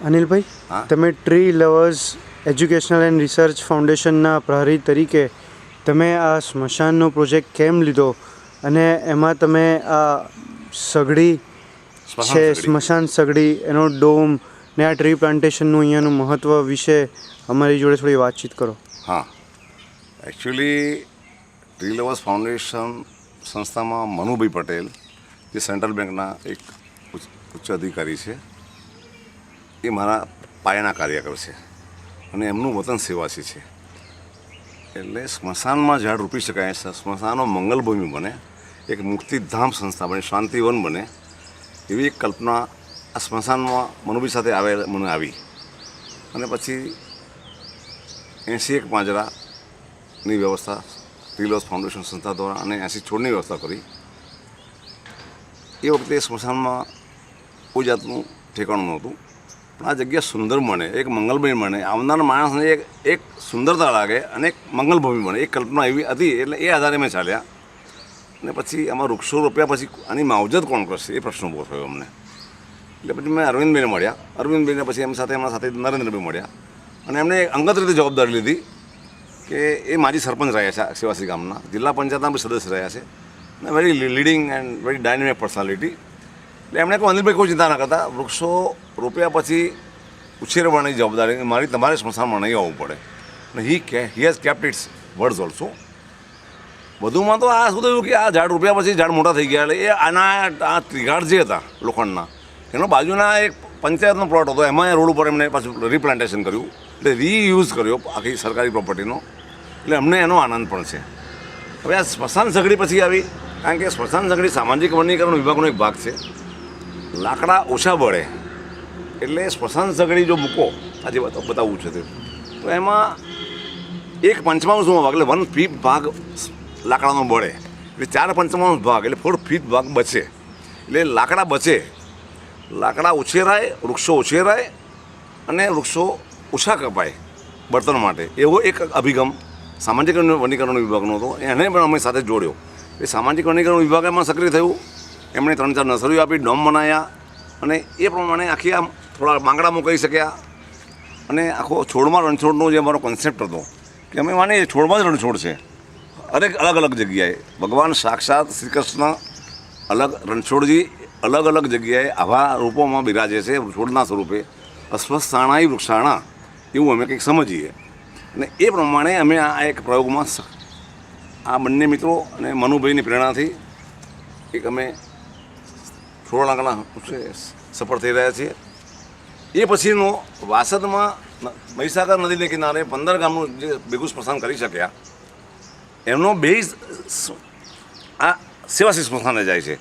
અનિલભાઈ, તમે tree lovers educational and research ફાઉન્ડેશનના પ્રહરી તરીકે તમે આ સ્મશાનનો પ્રોજેક્ટ કેમ લીધો અને એમાં તમે આ સગડી છે, સ્મશાન સગડી, એનો ડોમ ને આ ટ્રી પ્લાન્ટેશનનું અહીંયાનું મહત્ત્વ વિશે અમારી જોડે થોડી વાતચીત કરો. હા, એકચ્યુઅલી ટ્રી લવર્સ ફાઉન્ડેશન સંસ્થામાં મનુભાઈ પટેલ, જે સેન્ટ્રલ બેંકના એક ઉચ્ચ અધિકારી છે, એ મારા પાયાના કાર્યકર છે અને એમનું વતન સેવાસી છે. એટલે સ્મશાનમાં ઝાડ રોપી શકાય, સ્મશાનો મંગલભૂમિ બને, એક મુક્તિધામ સંસ્થા બને, શાંતિવન બને, એવી એક કલ્પના આ સ્મશાનમાં મનુભાઈ સાથે મને આવી. અને પછી 81 પાંજરાની વ્યવસ્થા ટ્રી લવર્સ ફાઉન્ડેશન સંસ્થા દ્વારા અને 80 છોડની વ્યવસ્થા કરી. એ વખતે સ્મશાનમાં કોઈ જાતનું ઠેકાણું નહોતું, પણ આ જગ્યા સુંદર બને, એક મંગલભૂમિ બને, આવનાર માણસને એક સુંદરતા લાગે અને એક મંગલભૂમિ બને, એક કલ્પના એવી હતી. એટલે એ આધારે મેં ચાલ્યા. અને પછી આમાં વૃક્ષો રોપ્યા પછી આની માવજત કોણ કરશે એ પ્રશ્ન ઊભો થયો અમને. એટલે પછી મેં અરવિંદભાઈને મળ્યા. અરવિંદભાઈને પછી એમના સાથે નરેન્દ્રભાઈ મળ્યા અને એમણે અંગત રીતે જવાબદારી લીધી કે એ માજી સરપંચ રહ્યા છે સેવાસી ગામના, જિલ્લા પંચાયતના બી સદસ્ય રહ્યા છે અને very leading and very dynamic personality. એટલે એમણે કહ્યું, અનિલભાઈ કોઈ ચિંતા ના કરતા, વૃક્ષો રોપ્યા પછી ઉછેરવાની જવાબદારી તમારે સ્મશાનમાં નહીં આવવું પડે. અને he has kept its words also. વધુમાં તો આ શું થયું કે આ ઝાડ રોપ્યા પછી ઝાડ મોટા થઈ ગયા. એટલે એ આ ત્રિગાળ જે હતા લોખંડના, એનો બાજુના એક પંચાયતનો પ્લોટ હતો, એમાં રોડ ઉપર એમણે પાછું રિપ્લાન્ટેશન કર્યું, એટલે રીયુઝ કર્યો આખી સરકારી પ્રોપર્ટીનો. એટલે અમને એનો આનંદ પણ છે. હવે આ સ્મશાન સગડી પછી આવી, કારણ કે સ્મશાન સગડી સામાજિક વનીકરણ વિભાગનો એક ભાગ છે. લાકડા ઓછા બળે એટલે સ્મશાન સગડી જો મૂકો, આજે બતાવવું છે તે, તો એમાં 1/5 ભાગ એટલે 1/5 ભાગ લાકડાનો બળે, એટલે 4/5 ભાગ એટલે 4/5 ભાગ બચે. એટલે લાકડા બચે, લાકડા ઉછેરાય, વૃક્ષો ઉછેરાય અને વૃક્ષો ઓછા કપાય બળતણ માટે. એવો એક અભિગમ સામાજિક વનીકરણ વિભાગનો હતો. એને પણ અમે સાથે જોડ્યો. એ સામાજિક વનીકરણ વિભાગ એમાં સક્રિય થયું. એમણે 3-4 નર્સરીઓ આપી, ડોમ બનાવ્યા અને એ પ્રમાણે આખી આમ થોડા માંગડા મૂકાઈ શક્યા. અને આખો છોડમાં રણછોડનો જે અમારો કોન્સેપ્ટ હતો કે અમે માની છોડમાં જ રણછોડ છે, અલગ અલગ જગ્યાએ ભગવાન સાક્ષાત શ્રી કૃષ્ણ અલગ, રણછોડજી અલગ અલગ જગ્યાએ આવા રૂપોમાં બિરાજે છે છોડના સ્વરૂપે. અસ્વસ્થાણાય વૃક્ષાણા એવું અમે કંઈક સમજીએ. અને એ પ્રમાણે અમે આ એક પ્રયોગમાં આ બંને મિત્રો અને મનુભાઈની પ્રેરણાથી એક અમે છોડ લાગણા સફળ થઈ રહ્યા છીએ. એ પછીનો વાસદમાં મહીસાગર નદીને કિનારે 15 ગામનું જે ભેગું સ્મશાન કરી શક્યા, એમનો બેઝ આ સેવાસી સ્મશાને જાય છે.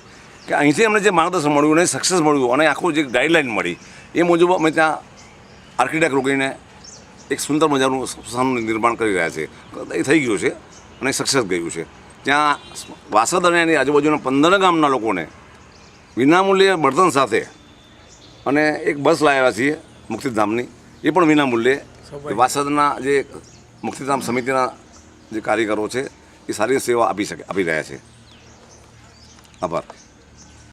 કે અહીંથી અમને જે માર્ગદર્શન મળ્યું અને સક્સેસ મળ્યું અને આખું જે ગાઈડલાઇન મળી, એ મુજબ અમે ત્યાં આર્કિટેક્ટ રોકીને એક સુંદર મજાનું સ્મશાનનું નિર્માણ કરી રહ્યા છે. એ થઈ ગયું છે અને સક્સેસ ગયું છે. ત્યાં વાસદ અને એની આજુબાજુના 15 ગામના લોકોને વિનામૂલ્યે બળતણ સાથે અને એક બસ લાવ્યા છીએ મુક્તિધામની, એ પણ વિનામૂલ્યે. વાસદના જે મુક્તિધામ સમિતિના જે કારીગરો છે એ સારી સેવા આપી રહ્યા છે. આભાર.